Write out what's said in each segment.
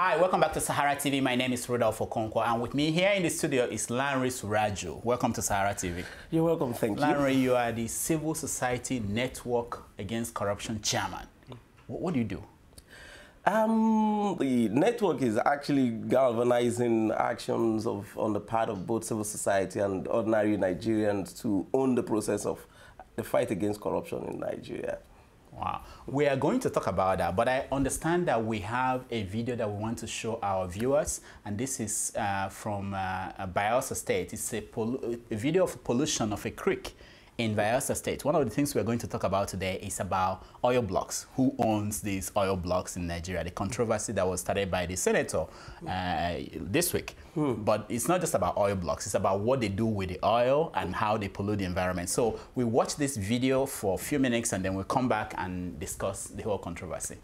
Hi, welcome back to Sahara TV. My name is Rodolfo Okonkwo, and with me here in the studio is Lanre Suraj. Welcome to Sahara TV. You're welcome, thank you. Lanre, you are the Civil Society Network Against Corruption Chairman. What do you do? The network is actually galvanizing actions on the part of both civil society and ordinary Nigerians to own the process of the fight against corruption in Nigeria. Wow. We are going to talk about that, but I understand that we have a video that we want to show our viewers, and this is from Bayelsa State. It's a video of pollution of a creek in Bayelsa State. One of the things we're going to talk about today is about oil blocks. Who owns these oil blocks in Nigeria? The controversy that was started by the senator this week. But it's not just about oil blocks. It's about what they do with the oil and how they pollute the environment. So we watch this video for a few minutes and then we'll come back and discuss the whole controversy.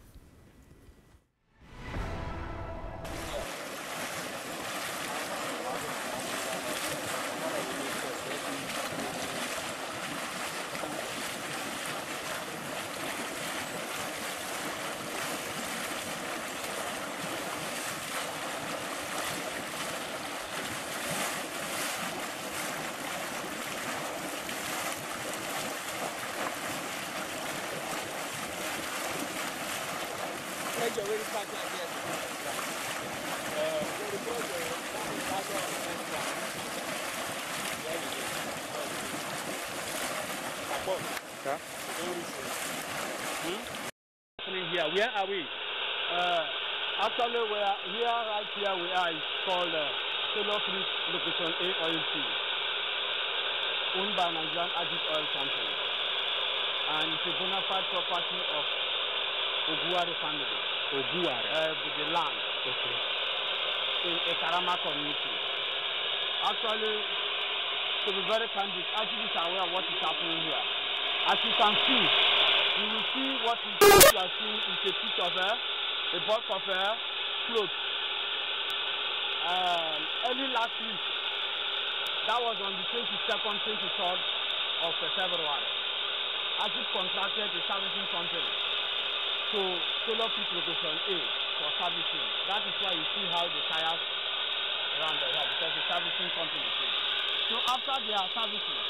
Here, where are we? Actually, right here we are. It's called Solar Creek Location A Oil Field, owned by Nigerian Agit Oil Company, and it's a bona fide property of Oguwari family. Oguwari? The land. Okay. In Ekarama community. Actually, to be very candid, actually is aware of what is happening here. As you can see, you will see what you are seeing is a piece of a bulk of float. Early last week, that was on the 22nd, 23rd of February. As it contracted the servicing company to Solar Creek Location A for servicing. That is why you see how the tires around the here, because the servicing company is here. So after their servicing,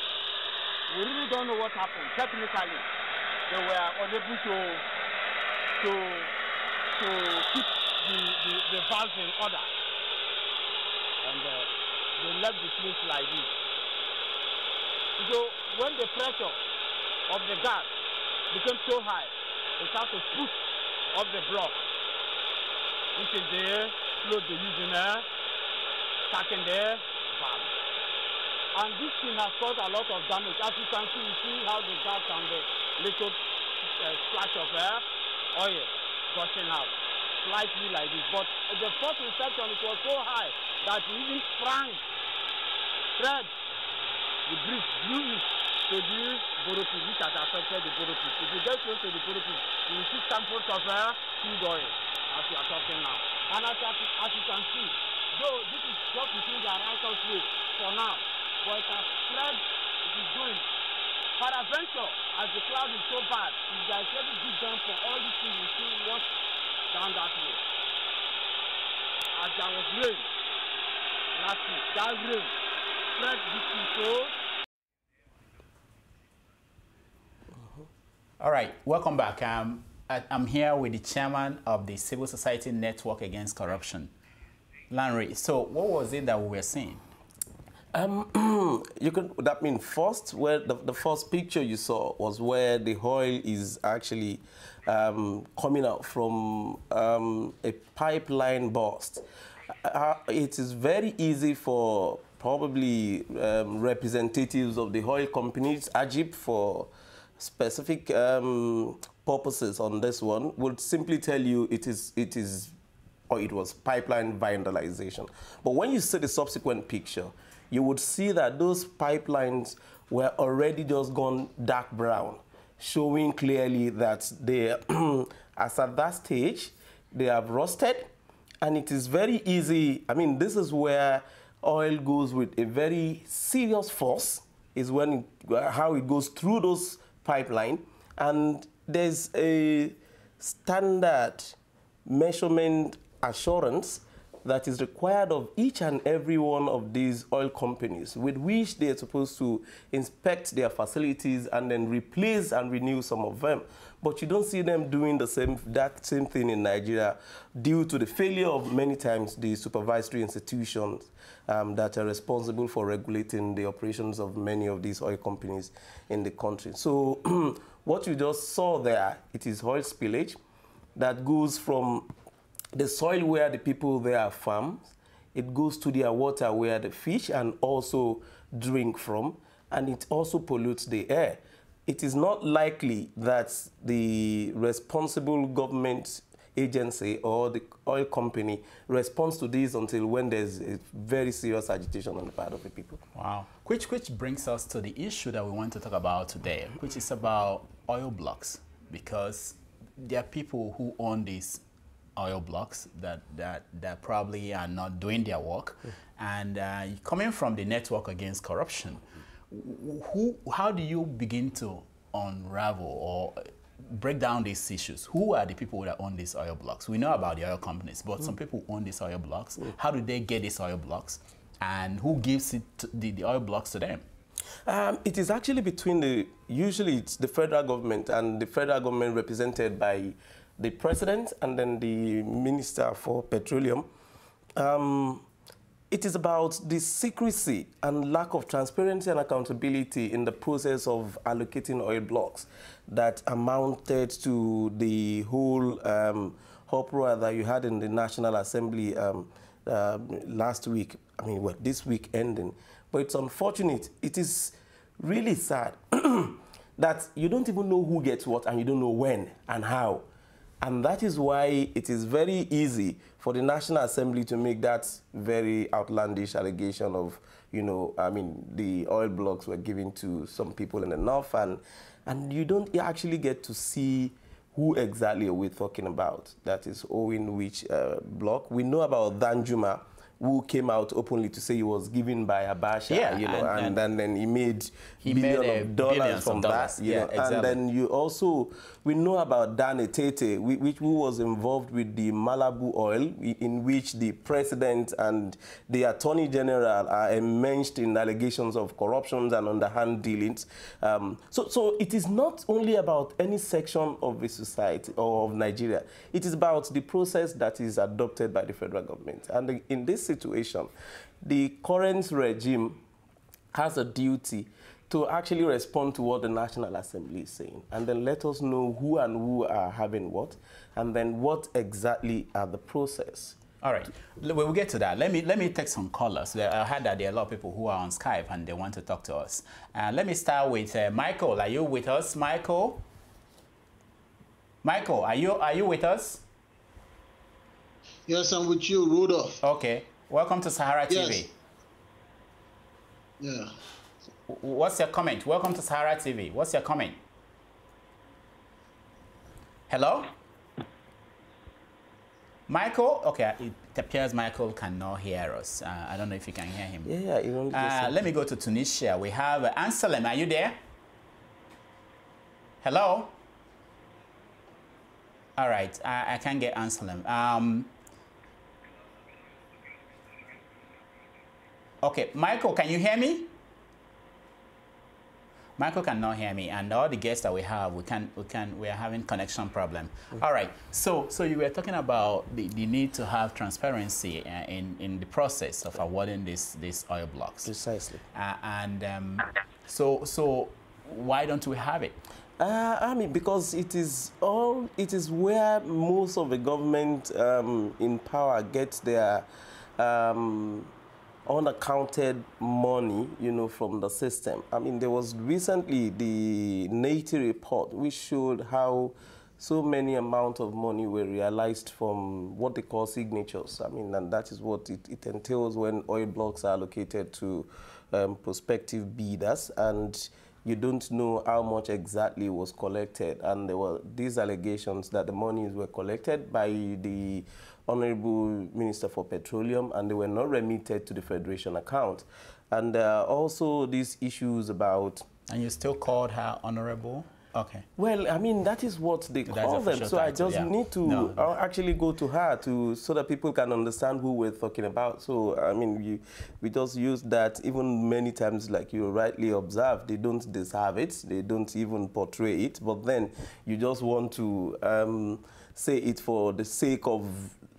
we really don't know what happened. Technically, they were unable to keep the valves in order, and they left the place like this. So when the pressure of the gas became so high, they started to push off the block, which is the float they use in there, stacking the valve. And this thing has caused a lot of damage. As you can see, you see how the gas and the little splash of oil gushing out, slightly like this. But the first reception, it was so high that it even sprang, spread the bridge, blew it to the Boropi, which has affected the Boropi. If you get close to the Boropi, you will see samples of crude oil, as we are talking now. And as you can see, though this is just between the right way for now, but it has spread, it is going. Peradventure, as the cloud is so bad, if there is any big jump for all these things, you see wash down that way. As there was rain last week, that rain spread this thing so. All right, welcome back. I'm here with the chairman of the Civil Society Network Against Corruption, Lanre. So what was it that we were seeing? That means first, where the first picture you saw was where the oil is actually coming out from a pipeline burst. It is very easy for probably representatives of the oil companies, AGIP, for specific purposes on this one, would simply tell you it was pipeline vandalization. But when you see the subsequent picture, you would see that those pipelines were already just gone dark brown, showing clearly that they, as at that stage, they have rusted, and it is very easy. I mean, this is where oil goes with a very serious force, is when how it goes through those pipeline, and there's a standard measurement assurance that is required of each and every one of these oil companies, with which they are supposed to inspect their facilities and then replace and renew some of them. But you don't see them doing that same thing in Nigeria due to the failure of many times the supervisory institutions that are responsible for regulating the operations of many of these oil companies in the country. So what you just saw there, it is oil spillage that goes from the soil where the people there farm, it goes to their water where the fish and also drink from, and it also pollutes the air. It is not likely that the responsible government agency or the oil company responds to this until when there's a very serious agitation on the part of the people. Wow. Which brings us to the issue that we want to talk about today, which is about oil blocks, because there are people who own these oil blocks that probably are not doing their work. And coming from the Network Against Corruption, how do you begin to unravel or break down these issues? Who are the people that own these oil blocks? We know about the oil companies, but some people own these oil blocks. How do they get these oil blocks? And who gives the oil blocks to them? It is actually between usually it's the federal government, and the federal government represented by the president and then the minister for petroleum. It is about the secrecy and lack of transparency and accountability in the process of allocating oil blocks that amounted to the whole uproar that you had in the National Assembly last week. I mean, well, this week ending. But it's unfortunate. It is really sad that you don't even know who gets what, and you don't know when and how. And that is why it is very easy for the National Assembly to make that very outlandish allegation of, you know, I mean, the oil blocks were given to some people in the north, and you don't actually get to see who exactly are we talking about that is owing which block. We know about Danjuma, who came out openly to say he was given by Abacha, you know, and then he made billions of dollars from that, you know. Exactly. And then you also, we know about Dan Etete, who was involved with the Malibu oil, in which the president and the attorney general are immersed in allegations of corruptions and underhand dealings. So it is not only about any section of the society or of Nigeria. It is about the process that is adopted by the federal government. And in this situation, the current regime has a duty to actually respond to what the National Assembly is saying, and then let us know who and who are having what, and then what exactly are the process. All right, we'll get to that. Let me take some callers. I heard that there are a lot of people who are on Skype and they want to talk to us. Let me start with Michael. Are you with us, Michael? Michael, are you with us? Yes, I'm with you, Rudolph. Okay. Welcome to Sahara TV. Yes. Yeah. What's your comment? Welcome to Sahara TV. What's your comment? Hello? Michael? Okay, it appears Michael cannot hear us. I don't know if you can hear him. Yeah. Let me go to Tunisia. We have Anselm. Are you there? Hello? All right. I can't get Anselm. Okay, Michael, can you hear me? Michael cannot hear me, and all the guests that we have, we are having connection problem. All right, so you were talking about the need to have transparency in the process of awarding these oil blocks. Precisely. So why don't we have it? I mean, because it is where most of the government in power gets their unaccounted money, you know, from the system. I mean, there was recently the Nati report, which showed how so many amount of money were realized from what they call signatures. I mean, and that is what it entails when oil blocks are allocated to prospective bidders, and you don't know how much exactly was collected. And there were these allegations that the monies were collected by the Honorable Minister for Petroleum, and they were not remitted to the Federation account. And also these issues about... And you still called her Honorable? Okay. Well, I mean, that is what they call them. So I just need to actually go to her so that people can understand who we're talking about. So, I mean, we just use that even many times, like you rightly observed, they don't deserve it. They don't even portray it. But then you just want to say it for the sake of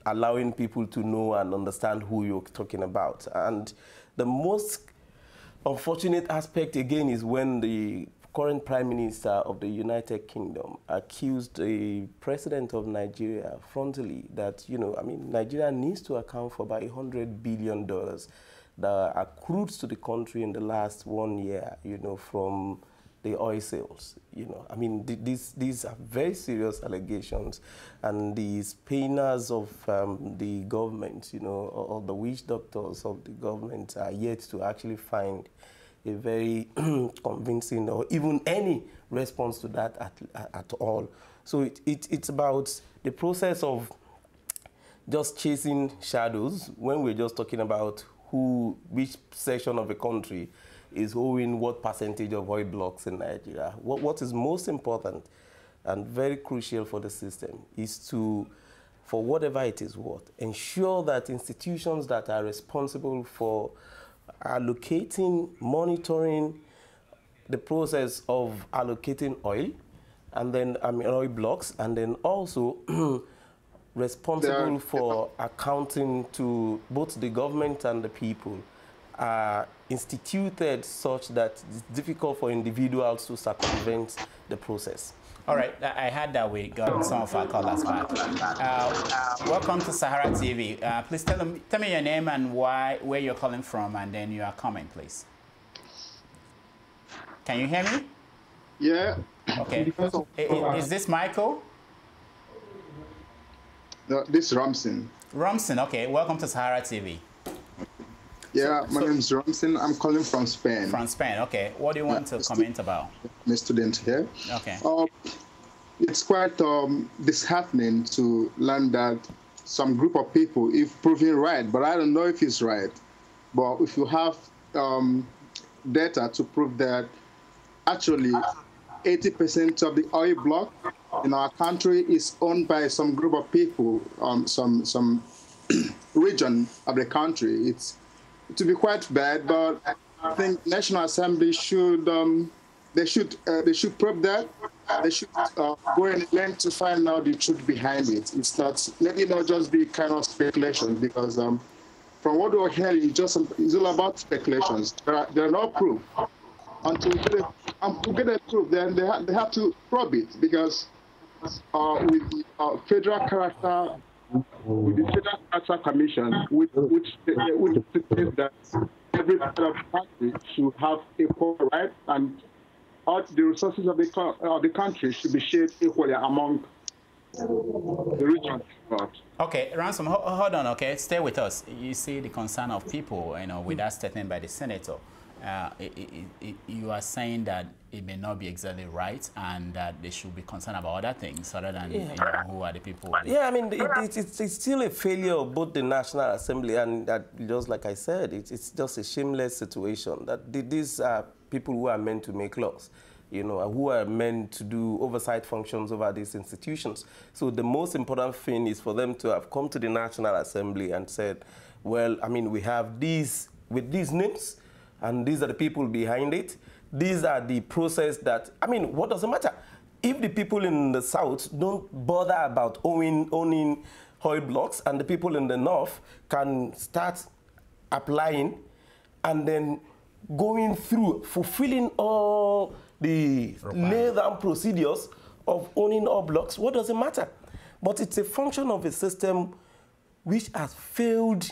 allowing people to know and understand who you're talking about. And the most unfortunate aspect, again, is when the current Prime Minister of the United Kingdom accused the President of Nigeria frontally that, you know, I mean, Nigeria needs to account for about $100 billion that accrued to the country in the last 1 year, you know, from the oil sales. You know, I mean, these are very serious allegations, and the painters of the government, you know, or the witch doctors of the government are yet to actually find a very convincing or even any response to that at all. So it's about the process of just chasing shadows when we're just talking about which section of the country is owing what percentage of oil blocks in Nigeria. What is most important and very crucial for the system is to, for whatever it is worth, ensure that institutions that are responsible for allocating, monitoring the process of allocating oil, and then oil blocks, and then also responsible for accounting to both the government and the people, are instituted such that it's difficult for individuals to circumvent the process. All right, I heard that we got some of our callers back. Welcome to Sahara TV. Please tell me your name and where you're calling from, and then your comment, please. Can you hear me? Yeah. Okay. Is this Michael? No, this is Ramson. Ramson, okay. Welcome to Sahara TV. Yeah, my name is Ramson. I'm calling from Spain. From Spain, okay. What do you want to comment about? I'm a student here. Okay. It's quite disheartening to learn that some group of people, if proven right, but I don't know if it's right, but if you have data to prove that actually 80% of the oil block in our country is owned by some group of people, some region of the country. It's to be quite bad, but I think National Assembly should they should probe that. They should go and learn to find out the truth behind it. It's not, let it not just be kind of speculation, because from what we're hearing, it's all about speculations. There are no proof. Until we get a proof, then they have to probe it, because with the federal character. With the Federal Charter Commission, which says that every part of the country should have equal rights, and all the resources of the country should be shared equally among the regions. Okay, Ransom, hold on. Okay, stay with us. You see the concern of people, you know, with that statement by the senator. You are saying that it may not be exactly right, and that they should be concerned about other things other than you know, who are the people. Yeah, I mean, it's still a failure of both the National Assembly and that, just like I said, it's just a shameless situation that these are people who are meant to make laws, you know, who are meant to do oversight functions over these institutions. So the most important thing is for them to have come to the National Assembly and said, well, I mean, we have these with these names, and these are the people behind it. These are the process that, I mean, what does it matter? If the people in the south don't bother about owning oil blocks, and the people in the north can start applying and then going through, fulfilling all the lay-down procedures of owning oil blocks, what does it matter? But it's a function of a system which has failed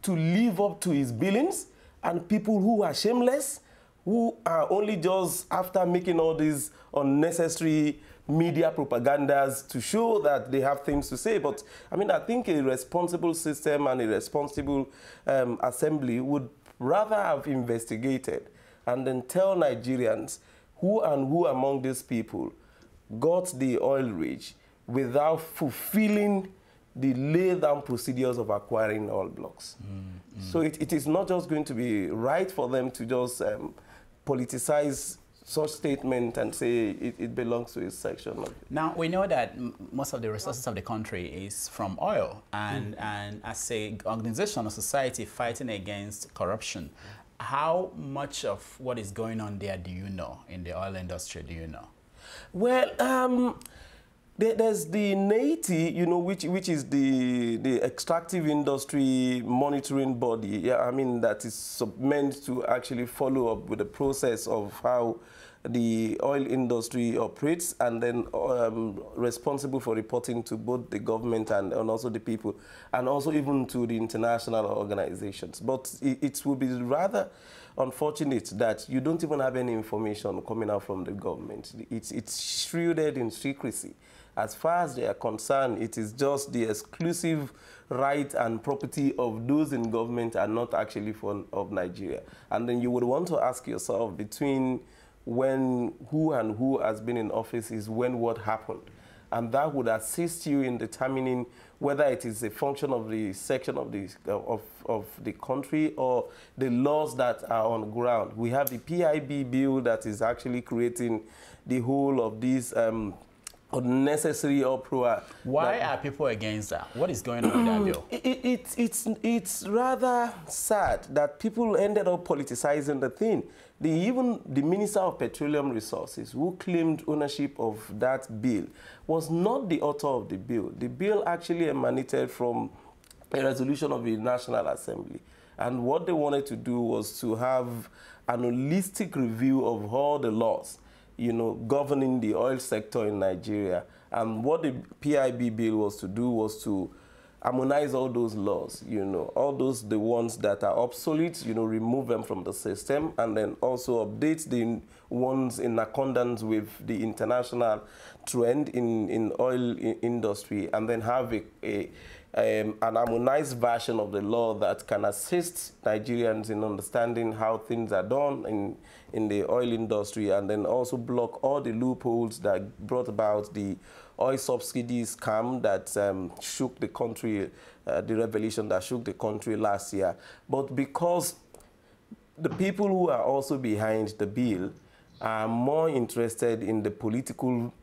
to live up to its billings, and people who are shameless, who are only just after making all these unnecessary media propagandas to show that they have things to say. But I mean, I think a responsible system and a responsible assembly would rather have investigated and then tell Nigerians who among these people got the oil rich without fulfilling the lay-down procedures of acquiring oil blocks. So it is not just going to be right for them to just politicize such statement and say it belongs to a section of it. Now, we know that most of the resources of the country is from oil, and as an organization or society fighting against corruption, how much of what is going on there do you know in the oil industry, do you know? Well, there's the NAITI, you know, which is the extractive industry monitoring body. Yeah, I mean, that is meant to actually follow up with the process of how the oil industry operates, and then responsible for reporting to both the government and also the people, and also even to the international organizations. But it will be rather unfortunate that you don't even have any information coming out from the government. It's shrouded in secrecy. As far as they are concerned, it is just the exclusive right and property of those in government and not actually of Nigeria. And then you would want to ask yourself, between when who has been in office is when what happened. And that would assist you in determining whether it is a function of the section of the country or the laws that are on the ground. We have the PIB bill that is actually creating the whole of these unnecessary uproar. Why are people against that? What is going on with that bill? It's rather sad that people ended up politicizing the thing. Even the Minister of Petroleum Resources, who claimed ownership of that bill, was not the author of the bill. The bill actually emanated from a resolution of the National Assembly. And what they wanted to do was to have an holistic review of all the laws, you know, governing the oil sector in Nigeria. And what the PIB bill was to do was to harmonize all those laws, you know, all those, the ones that are obsolete, you know, remove them from the system, and then also update the ones in accordance with the international trend in oil industry, and then have an harmonized version of the law that can assist Nigerians in understanding how things are done in the oil industry, and then also block all the loopholes that brought about the oil subsidy scam that shook the country, the revelation that shook the country last year. But because the people who are also behind the bill are more interested in the political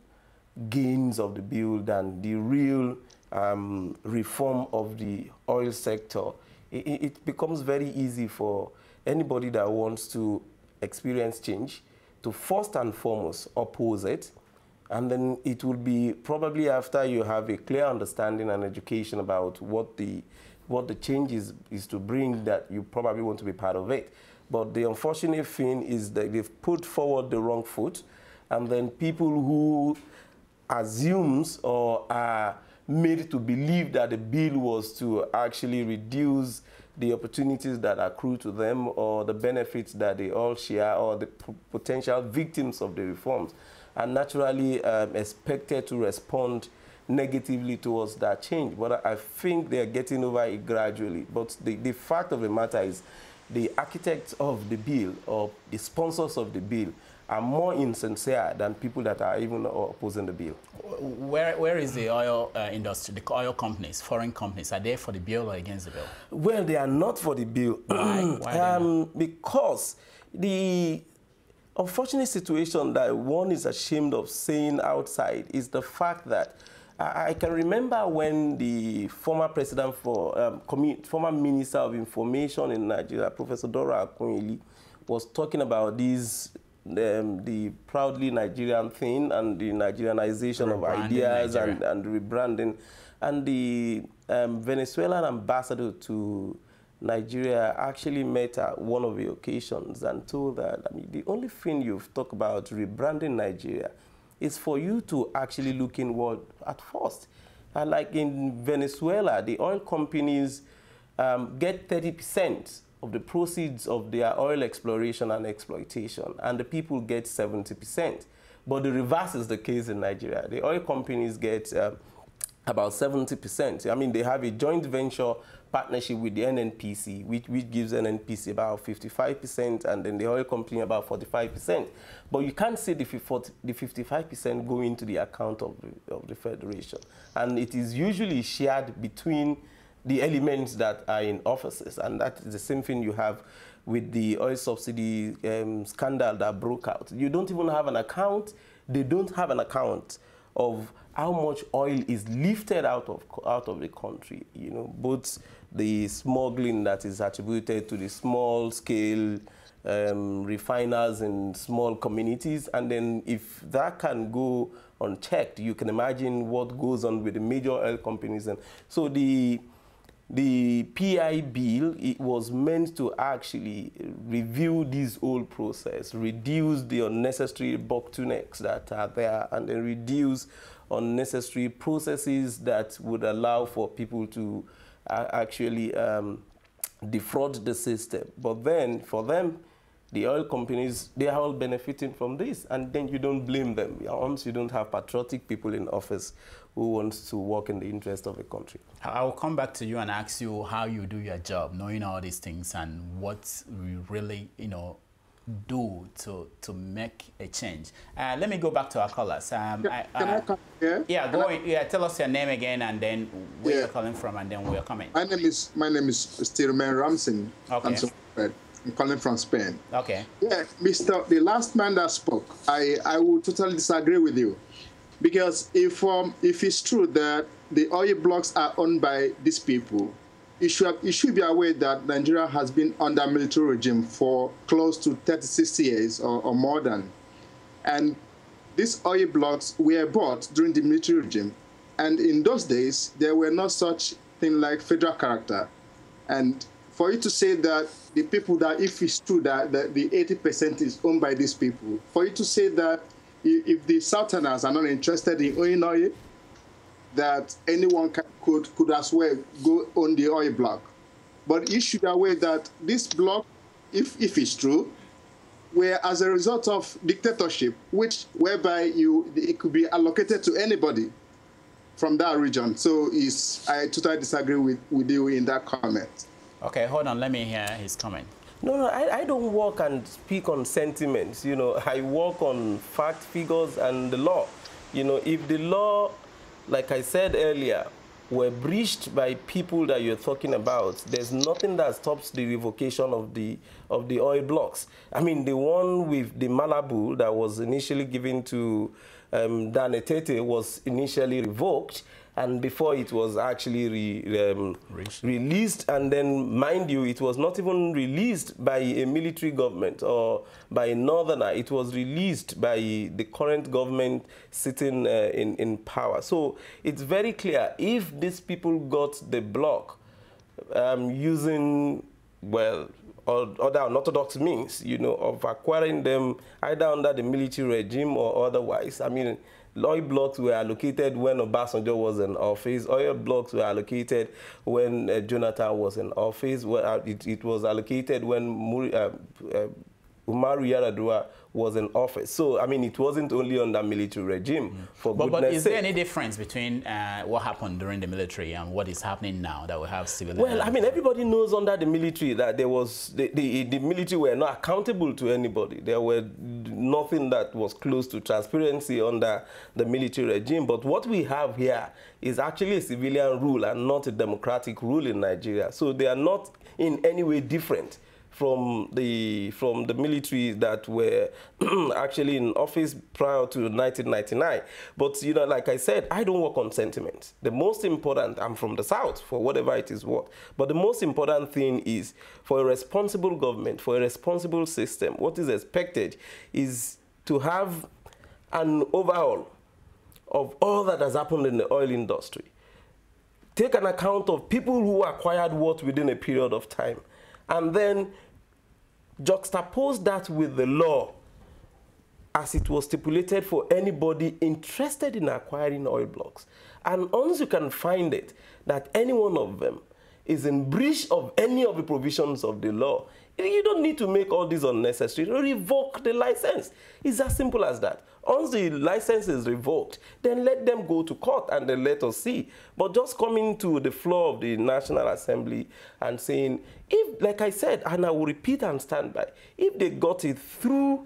gains of the bill than the real reform of the oil sector, it becomes very easy for anybody that wants to experience change to first and foremost oppose it. And then it will be probably after you have a clear understanding and education about what the change is to bring, that you probably want to be part of it. But the unfortunate thing is that they've put forward the wrong foot, and then people who assumes or are made to believe that the bill was to actually reduce the opportunities that accrue to them or the benefits that they all share, or the potential victims of the reforms, and naturally expected to respond negatively towards that change. But I think they're getting over it gradually. But the fact of the matter is, the architects of the bill or the sponsors of the bill are more insincere than people that are even opposing the bill. Where is the oil industry, the oil companies, foreign companies? Are they for the bill or against the bill? Well, they are not for the bill. Why? Because the unfortunate situation that one is ashamed of saying outside is the fact that I can remember when the former president former Minister of Information in Nigeria, Professor Dora Akunyili, was talking about the proudly Nigerian thing and the Nigerianization of ideas and rebranding. And the Venezuelan ambassador to Nigeria actually met at one of the occasions and told that, I mean, the only thing you've talked about rebranding Nigeria is for you to actually look inward at first. Like in Venezuela, the oil companies get 30% of the proceeds of their oil exploration and exploitation, and the people get 70%. But the reverse is the case in Nigeria. The oil companies get about 70%. I mean, they have a joint venture partnership with the NNPC, which gives NNPC about 55%, and then the oil company about 45%. But you can't see the 55% go into the account of the Federation. And it is usually shared between the elements that are in offices. And that is the same thing you have with the oil subsidy scandal that broke out. You don't even have an account. They don't have an account of how much oil is lifted out of the country. You know, both the smuggling that is attributed to the small scale refiners in small communities, and then if that can go unchecked, you can imagine what goes on with the major oil companies. And so the PI bill, it was meant to actually review this whole process, reduce the unnecessary bottlenecks that are there, and then reduce unnecessary processes that would allow for people to actually defraud the system. But then for them, the oil companies, they are all benefiting from this, and then you don't blame them once you don't have patriotic people in office who wants to work in the interest of the country. I will come back to you and ask you how you do your job, knowing all these things and what we really, you know, do to make a change. Let me go back to our callers. Can I come here? Yeah, go in. Yeah, tell us your name again and then where you're calling from, and then we're coming. My name is Stillman Ramsey. Okay. I'm calling from Spain. Okay. Yeah, the last man that spoke, I would totally disagree with you, because if it's true that the oil blocks are owned by these people, you should be aware that Nigeria has been under military regime for close to 36 years or more than, and these oil blocks were bought during the military regime, and in those days there were not such thing like federal character, and for you to say that the people that, if it's true that the 80% is owned by these people, for you to say that if the Southerners are not interested in owning oil, that anyone could as well go on the oil block. But you should be aware that this block, if it's true, were as a result of dictatorship, whereby it could be allocated to anybody from that region. So I totally disagree with you in that comment. Okay, hold on. Let me hear his comment. No, I don't work and speak on sentiments. You know, I work on fact, figures, and the law. You know, if the law, like I said earlier, were breached by people that you're talking about, there's nothing that stops the revocation of the oil blocks. I mean, the one with the Malibu that was initially given to Dan Etete was initially revoked, and before it was actually released, and then, mind you, it was not even released by a military government or by a northerner. It was released by the current government sitting in power. So it's very clear, if these people got the block using, well, other unorthodox means, you know, of acquiring them either under the military regime or otherwise. I mean, oil blocks were allocated when Obasanjo was in office. Oil blocks were allocated when Jonathan was in office. It was allocated when Umaru Yar'Adua was in office. So, I mean, it wasn't only under military regime, for goodness sake. But is there any difference between what happened during the military and what is happening now that we have civilian? Well, I mean, everybody knows under the military that there was, the military were not accountable to anybody. There were nothing that was close to transparency under the military regime. But what we have here is actually a civilian rule and not a democratic rule in Nigeria. So they are not in any way different from the military that were actually in office prior to 1999. But, you know, like I said, I don't work on sentiment. The most important, I'm from the South, for whatever it is worth. But the most important thing is, for a responsible government, for a responsible system, what is expected is to have an overhaul of all that has happened in the oil industry. Take an account of people who acquired what within a period of time, and then juxtapose that with the law as it was stipulated for anybody interested in acquiring oil blocks. And once you can find it, that any one of them is in breach of any of the provisions of the law, you don't need to make all this unnecessary. Revoke the license. It's as simple as that. Once the license is revoked, then let them go to court and then let us see. But just coming to the floor of the National Assembly and saying, if, like I said, and I will repeat and stand by, if they got it through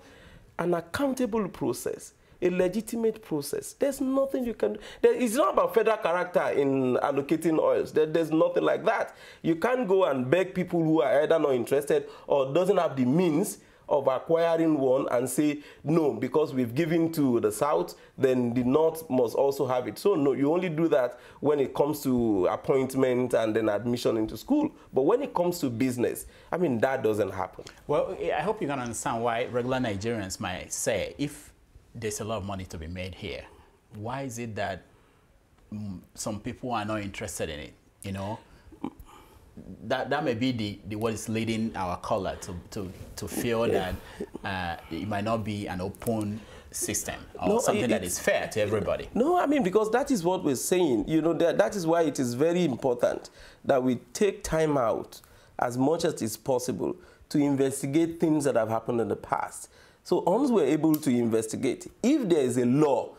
an accountable process a legitimate process. There's nothing you can do. It's not about federal character in allocating oils. There's nothing like that. You can't go and beg people who are either not interested or doesn't have the means of acquiring one and say, no, because we've given to the South, then the North must also have it. So no, you only do that when it comes to appointment and then admission into school. But when it comes to business, I mean, that doesn't happen. Well, I hope you can understand why regular Nigerians might say, if there's a lot of money to be made here, why is it that some people are not interested in it, you know? That may be the what is leading our caller to feel that it might not be an open system or something that is fair to everybody. No, I mean, because that is what we're saying. You know, that is why it is very important that we take time out as much as is possible to investigate things that have happened in the past. So once we're able to investigate, if there is a law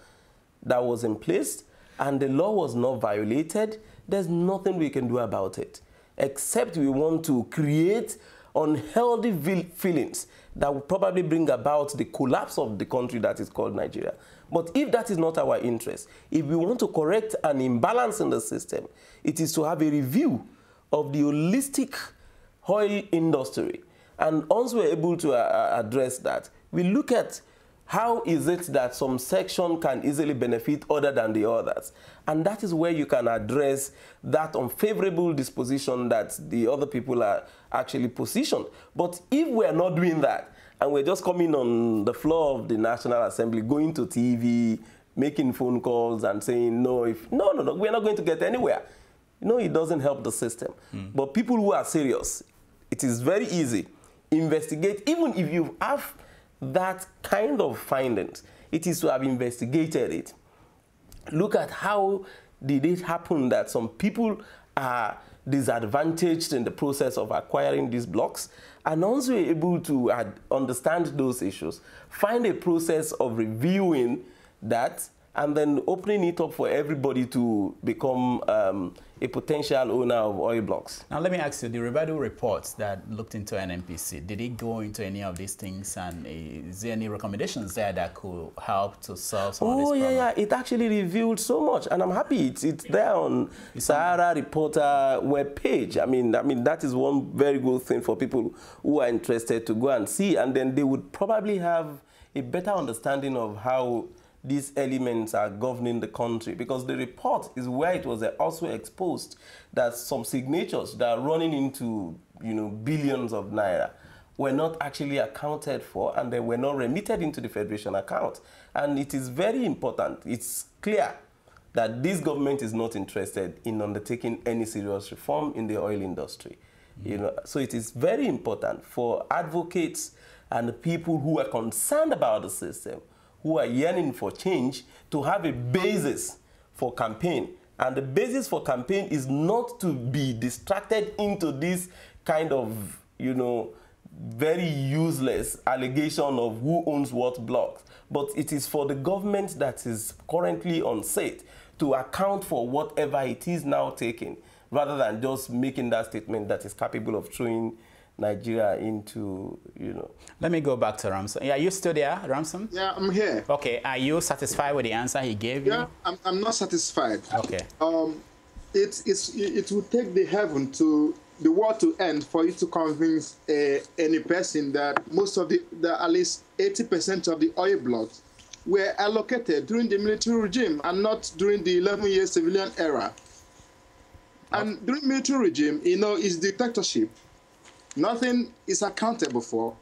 that was in place and the law was not violated, there's nothing we can do about it, except we want to create unhealthy feelings that will probably bring about the collapse of the country that is called Nigeria. But if that is not our interest, if we want to correct an imbalance in the system, it is to have a review of the holistic oil industry. And once we're able to address that, we look at how is it that some section can easily benefit other than the others. And that is where you can address that unfavorable disposition that the other people are actually positioned. But if we're not doing that, and we're just coming on the floor of the National Assembly, going to TV, making phone calls and saying, no, we're not going to get anywhere. You know, it doesn't help the system. But people who are serious, it is very easy. Investigate, even if you have that kind of findings, it is to have investigated it. Look at how did it happen that some people are disadvantaged in the process of acquiring these blocks, and also able to understand those issues, find a process of reviewing that, and then opening it up for everybody to become a potential owner of oil blocks. Now, let me ask you, the Ribadu reports that looked into NNPC, did it go into any of these things, and is there any recommendations there that could help to solve some of these problems? Yeah, it actually revealed so much, and I'm happy it's there on Sahara Reporter webpage. I mean, that is one very good thing for people who are interested to go and see, and then they would probably have a better understanding of how these elements are governing the country, because the report is where it was also exposed that some signatures that are running into, you know, billions of naira were not actually accounted for, and they were not remitted into the Federation account. And it is very important. It's clear that this government is not interested in undertaking any serious reform in the oil industry. You know, so it is very important for advocates and the people who are concerned about the system, who are yearning for change, to have a basis for campaign. And the basis for campaign is not to be distracted into this kind of, you know, very useless allegation of who owns what blocks. But it is for the government that is currently on set to account for whatever it is now taking, rather than just making that statement that is capable of throwing Nigeria into, you know. Let me go back to Ramson. Yeah, are you still there, Ramson? Yeah, I'm here. Okay, are you satisfied with the answer he gave you? Yeah, I'm not satisfied. Okay. It will take the world to end for you to convince any person that most of at least 80% of the oil blocks were allocated during the military regime and not during the 11-year civilian era. And during military regime, you know, it's dictatorship. Nothing is accountable for.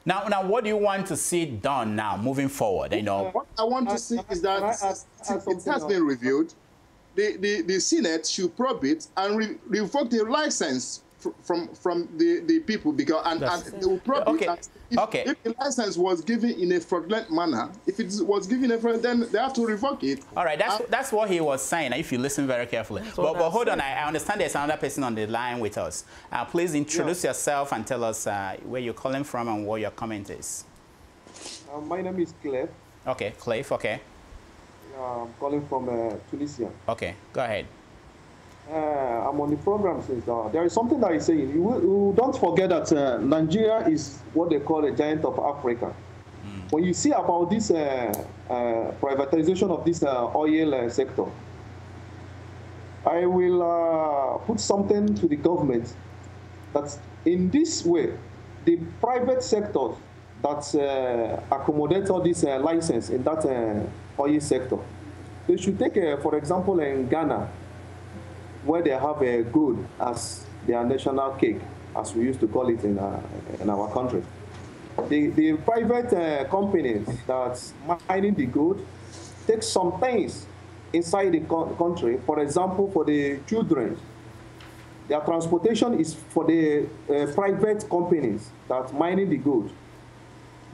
Now, what do you want to see done now, moving forward? You know, what I want to see is that it has been reviewed. The Senate should probe it and revoke the license from the people, because and they will probe it. If the license was given in a fraudulent manner, if it was given a fraudulent, then they have to revoke it. All right, that's what he was saying, if you listen very carefully. But hold on, I understand there's another person on the line with us. Please introduce yourself and tell us where you're calling from and what your comment is. My name is Clef. Okay, Clef, okay. I'm calling from Tunisia. Okay, go ahead. I'm on the program since there is something that is saying. You don't forget that Nigeria is what they call a giant of Africa. when you see about this privatization of this oil sector, I will put something to the government that in this way, the private sector that accommodates all this license in that oil sector, they should take, for example, in Ghana, where they have a gold as their national cake, as we used to call it in our country. The private companies that's mining the gold take some things inside the country. For example, for the children, their transportation is for the private companies that's mining the gold.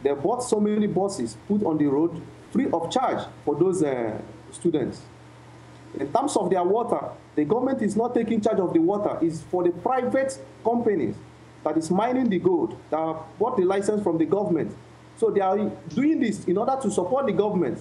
They bought so many buses put on the road free of charge for those students. In terms of their water, the government is not taking charge of the water. It's for the private companies that is mining the gold, that bought the license from the government. So they are doing this in order to support the government.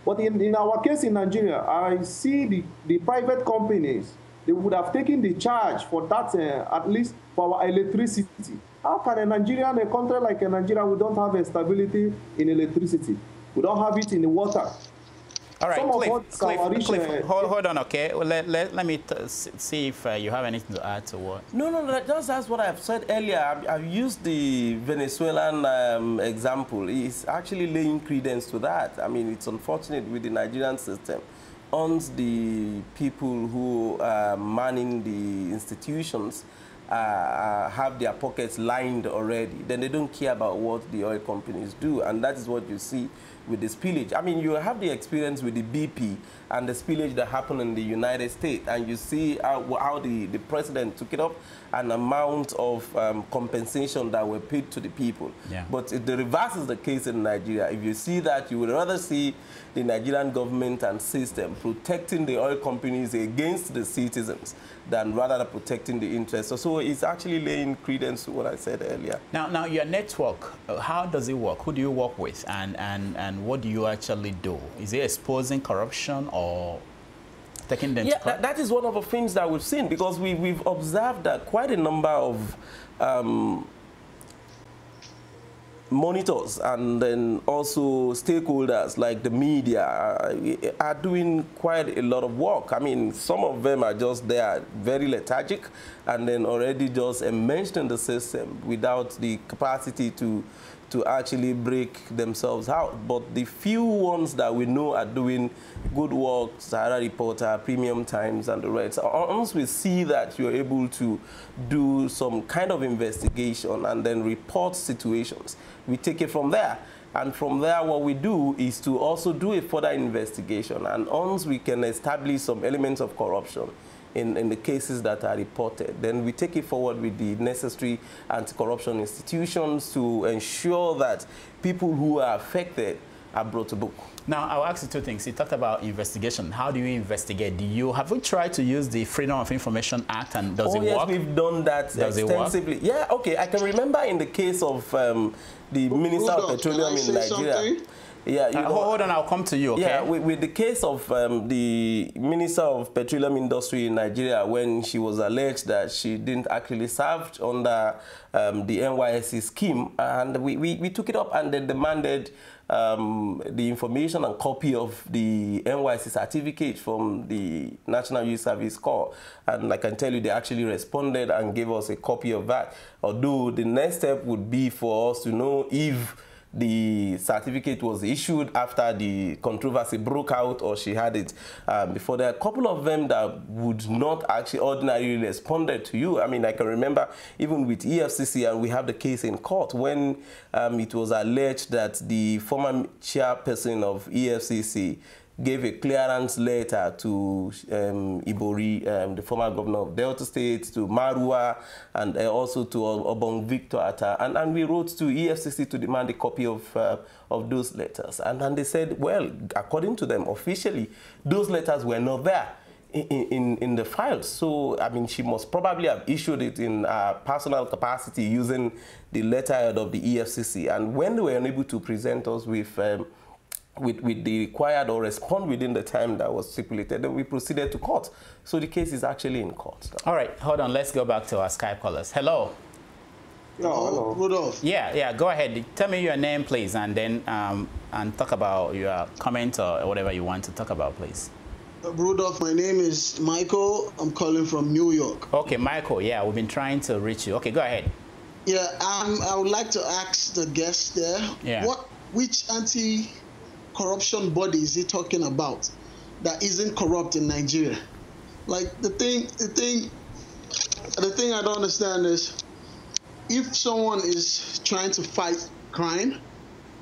But in our case in Nigeria, I see the private companies, they would have taken the charge for that, at least for our electricity. How can a Nigerian, a country like Nigeria, we don't have a stability in electricity? We don't have it in the water. All right, Cliff, hold on, okay? Well, let me see if you have anything to add to what. No, just as what I've said earlier. I've used the Venezuelan example. It's actually laying credence to that. I mean, it's unfortunate with the Nigerian system. Once the people who are manning the institutions have their pockets lined already, then they don't care about what the oil companies do, and that is what you see with the spillage. I mean, you have the experience with the BP and the spillage that happened in the United States, and you see how the president took it up, an amount of compensation that were paid to the people. Yeah. But the reverse is the case in Nigeria. If you see that, you would rather see the Nigerian government and system protecting the oil companies against the citizens than rather than protecting the interests. So it's actually laying credence to what I said earlier. Now your network, how does it work? Who do you work with, and what do you actually do? Is it exposing corruption or taking them to court? That is one of the things that we've seen, because we've observed that quite a number of monitors and then also stakeholders like the media are doing quite a lot of work. I mean, some of them are just there, very lethargic, and then already just immersed in the system without the capacity to actually break themselves out. But the few ones that we know are doing good work, Sahara Reporter, Premium Times, and the rest, once we see that you're able to do some kind of investigation and then report situations, we take it from there. And from there, what we do is to also do a further investigation. And once we can establish some elements of corruption in the cases that are reported, then we take it forward with the necessary anti-corruption institutions to ensure that people who are affected are brought to book. Now, I'll ask you two things. You talked about investigation. How do you investigate? Have we tried to use the Freedom of Information Act, and does it work? Yes, we've done that extensively. Yeah, okay. I can remember in the case of the Minister of Petroleum in Nigeria. Something? Yeah, hold on, I'll come to you, okay? Yeah, with the case of the Minister of Petroleum Industry in Nigeria, when she was alleged that she didn't actually serve under the NYSC scheme, and we took it up and then demanded the information and copy of the NYSC certificate from the National Youth Service Corps. And I can tell you they actually responded and gave us a copy of that. Although the next step would be for us to know if the certificate was issued after the controversy broke out or she had it before. There are a couple of them that would not actually ordinarily responded to you. I mean, I can remember even with EFCC, and we have the case in court when it was alleged that the former chairperson of EFCC gave a clearance letter to Ibori, the former governor of Delta State, to Marua, and also to Obong Victor Atta. And we wrote to EFCC to demand a copy of those letters. And then they said, well, according to them, officially, those letters were not there in the files. So, I mean, she must probably have issued it in personal capacity using the letterhead of the EFCC. And when they were unable to present us with the required or respond within the time that was stipulated, then we proceeded to court. So the case is actually in court. All right, hold on. Let's go back to our Skype callers. Hello. Hello. Rudolph. Yeah, go ahead. Tell me your name, please, and then and talk about your comment or whatever you want to talk about, please. Rudolph, my name is Michael. I'm calling from New York. Okay, Michael, yeah, we've been trying to reach you. Okay, go ahead. Yeah, I would like to ask the guest there, which anti-corruption body is he talking about that isn't corrupt in Nigeria? Like the thing I don't understand is, if someone is trying to fight crime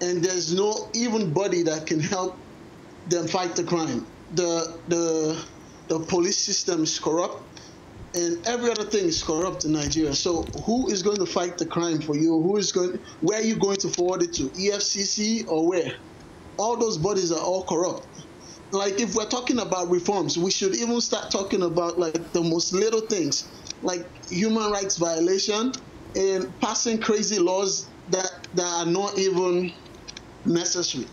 and there's no even body that can help them fight the crime, the police system is corrupt and every other thing is corrupt in Nigeria. So who is going to fight the crime for you? Where are you going to forward it to? EFCC or where? All those bodies are all corrupt. Like, if we're talking about reforms, we should even start talking about like the most little things, like human rights violation and passing crazy laws that are not even necessary.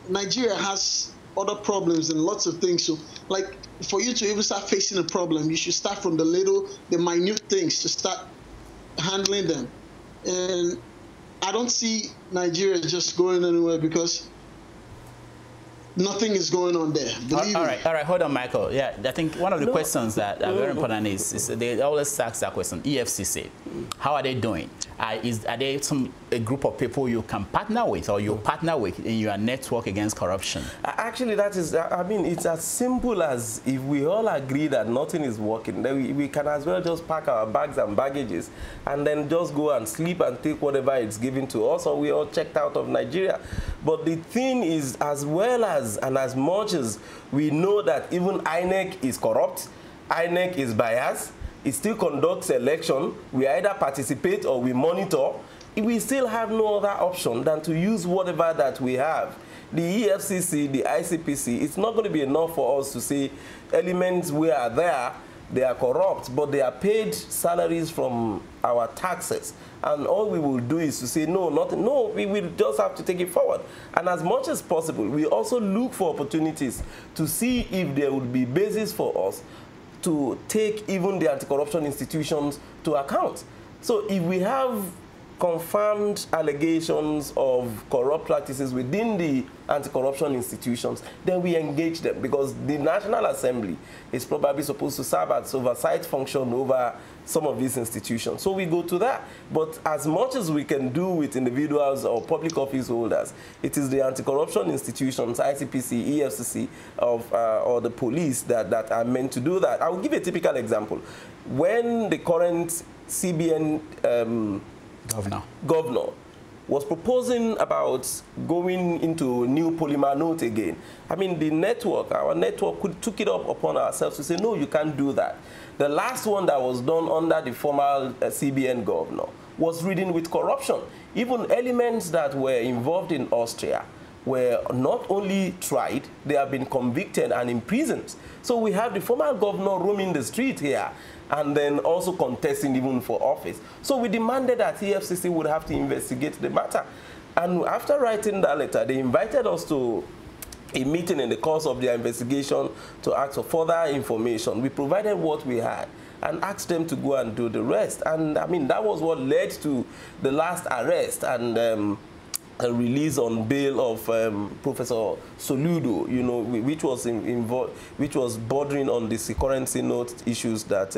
Nigeria has other problems and lots of things. So, like, for you to even start facing a problem, you should start from the minute things to start handling them. And I don't see Nigeria just going anywhere because nothing is going on there. All right, hold on, Michael. Yeah, I think one of the questions that are very important is they always ask that question, EFCC, how are they doing? Are they a group of people you can partner with or you partner with in your network against corruption? Actually, that is, I mean, it's as simple as if we all agree that nothing is working, then we can as well just pack our bags and baggages and then just go and sleep and take whatever it's given to us, or we all checked out of Nigeria. But the thing is, as well as and as much as we know that even INEC is corrupt, INEC is biased, it still conducts election, we either participate or we monitor, we still have no other option than to use whatever that we have. The EFCC, the ICPC, it's not going to be enough for us to say elements we are there, they are corrupt, but they are paid salaries from our taxes. And all we will do is to say, no, nothing. No, we will just have to take it forward. And as much as possible, we also look for opportunities to see if there would be basis for us to take even the anti-corruption institutions to account. So if we have confirmed allegations of corrupt practices within the anti-corruption institutions, then we engage them, because the National Assembly is probably supposed to serve as oversight function over some of these institutions. So we go to that. But as much as we can do with individuals or public office holders, it is the anti-corruption institutions, ICPC, EFCC, or the police that are meant to do that. I will give a typical example. When the current CBN governor was proposing about going into new polymer note again, I mean, our network took it up upon ourselves to say, no, you can't do that. The last one that was done under the former CBN governor was ridden with corruption. Even elements that were involved in Austria were not only tried, they have been convicted and imprisoned. So we have the former governor roaming the street here and then also contesting even for office. So we demanded that EFCC would have to investigate the matter. And after writing that letter, they invited us to a meeting in the course of their investigation to ask for further information. We provided what we had and asked them to go and do the rest. And I mean, that was what led to the last arrest and a release on bail of Professor Soludo, you know, which was bordering on the currency note issues that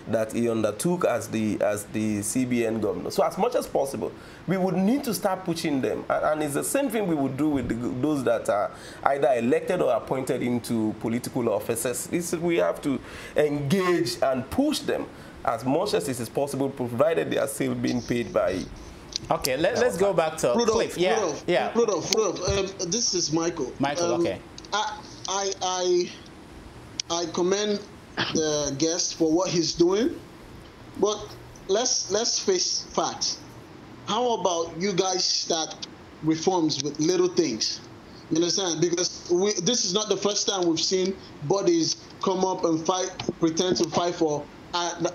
that he undertook as the CBN governor. So as much as possible, we would need to start pushing them, and it's the same thing we would do with those that are either elected or appointed into political offices. We have to engage and push them as much as it is possible, provided they are still being paid by. Okay, let's go back to Cliff. Rudolph, this is Michael. Michael, okay. I commend the guest for what he's doing, but let's face facts. How about you guys start reforms with little things? You understand? Because this is not the first time we've seen bodies come up and pretend to fight for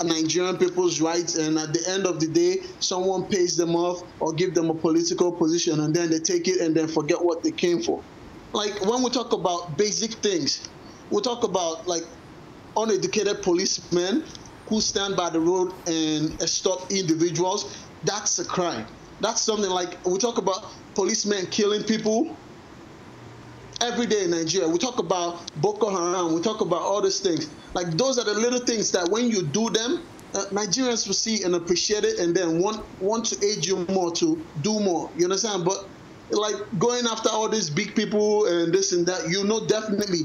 Nigerian people's rights, and at the end of the day, someone pays them off or give them a political position, and then they take it and then forget what they came for. Like, when we talk about basic things, we talk about like uneducated policemen who stand by the road and stop individuals. that's a crime. That's something like, we talk about policemen killing people every day in Nigeria. We talk about Boko Haram. We talk about all these things. Like, those are the little things that when you do them, Nigerians will see and appreciate it, and then want to aid you more to do more. You understand? But like going after all these big people and this and that, you know, definitely,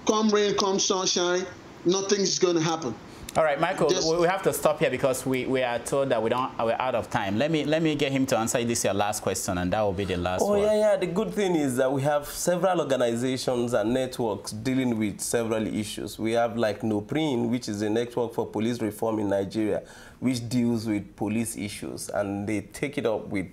come rain, come sunshine, nothing's going to happen. All right, Michael, we have to stop here because we are told that we're out of time. Let me get him to answer this your last question, and that will be the last one. Yeah. The good thing is that we have several organizations and networks dealing with several issues. We have like NOPRIN, which is a network for police reform in Nigeria, which deals with police issues, and they take it up with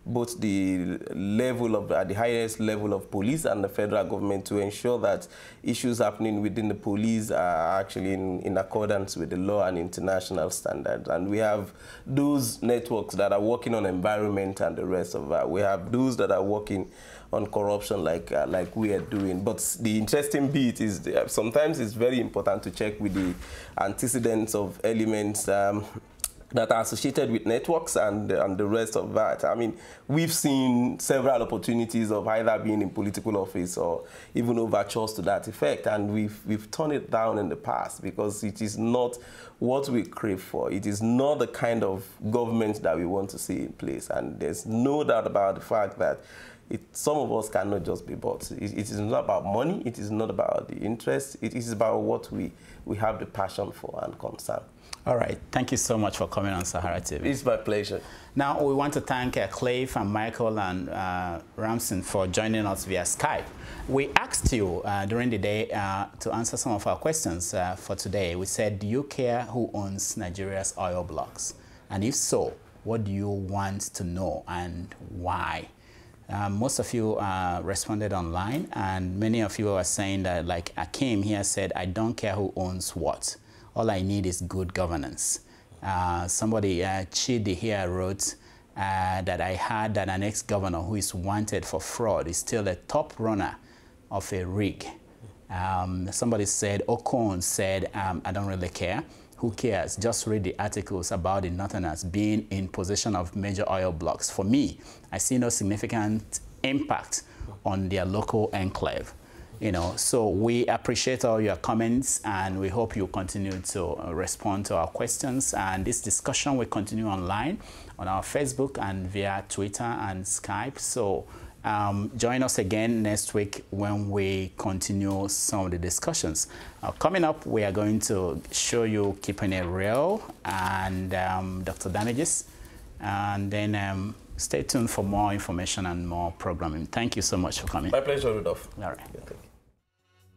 both the level of the highest level of police and the federal government to ensure that issues happening within the police are actually in accordance with the law and international standards. And we have those networks that are working on environment and the rest of that. We have those that are working on corruption like we are doing. But the interesting bit is sometimes it's very important to check with the antecedents of elements that are associated with networks and the rest of that. I mean, we've seen several opportunities of either being in political office or even overtures to that effect, and we've turned it down in the past because it is not what we crave for. It is not the kind of government that we want to see in place, and there's no doubt about the fact that some of us cannot just be bought. It is not about money. It is not about the interest. It is about what we have the passion for and concern. All right. Thank you so much for coming on Sahara TV. It's my pleasure. Now, we want to thank Clive and Michael and Ramson for joining us via Skype. We asked you during the day to answer some of our questions for today. We said, do you care who owns Nigeria's oil blocks? And if so, what do you want to know and why? Most of you responded online, and many of you are saying that, like Akim here said, I don't care who owns what. All I need is good governance. Somebody, Chidi here, wrote that I heard that an ex-governor who is wanted for fraud is still a top runner of a rig. Somebody said, Okon said, I don't really care. Who cares? Just read the articles about the Northerners being in possession of major oil blocks. For me, I see no significant impact on their local enclave. You know, so we appreciate all your comments, and we hope you continue to respond to our questions. And this discussion will continue online on our Facebook and via Twitter and Skype. So join us again next week when we continue some of the discussions. Coming up, we are going to show you Keeping It Real and Dr. Damages. And then stay tuned for more information and more programming. Thank you so much for coming. My pleasure, Rudolph. All right. Yeah, thank you.